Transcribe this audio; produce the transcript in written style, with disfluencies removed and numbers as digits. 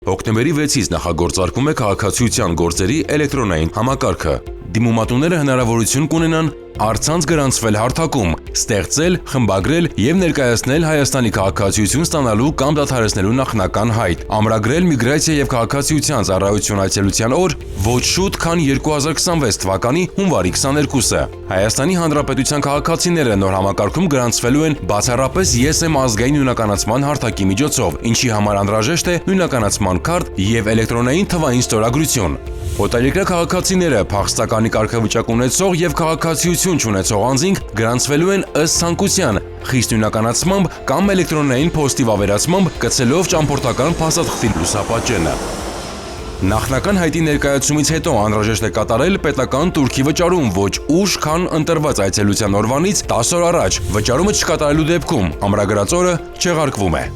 Հոկտեմբերի 6-ից նախագործարկվում է քաղաքացիության գործերի էլեկտրոնային համակարգը։ Դիմումատուները հնարավորություն կունենան առցանց գրանցվել հարթակում, ստեղծել, խմբագրել և ներկայացնել Հայաստանի քաղաքացիություն ստանալու կամ դադարեցնելու նախնական հայտ, ամրագրել միգրացիա և քաղաքացիության ծառայություն այցելության օր ոչ շուտ, քան 2026 թվականի հունվարի 22-ը։ Հայաստանի Հանրապետության քաղաքացիները նոր համակարգում գրանցվելու են բացառապես ԵՍ ազգային նույնականացման հարթակի միջոցով, ինչի համար անհրաժեշտ է նույնականացման քարտ և էլեկտրոնային թվային ստորագրություն։ Օտարերկրյա քաղաքացիները, փախստականի կարգավիճակ ունեցող և քաղաքացիություն չունեցող անձինք գրանցվելու են ըստ ցանկության, խիստ նույնականացմամբ կամ էլեկտրոնային փոստի վավերացմամբ, կցելով ճամփորդական փաստաթղթի լուսապատճենը։ Նախնական հայտի ներկայացումից հետո անհրաժեշտ է կատարել պետական տուրքի վճարում ոչ ուշ, քան ընտրված այցելության օրվանից 10 օր առաջ։ Վճարումը չկատարելու դեպքում ամրագրած օրը չեղարկվում է։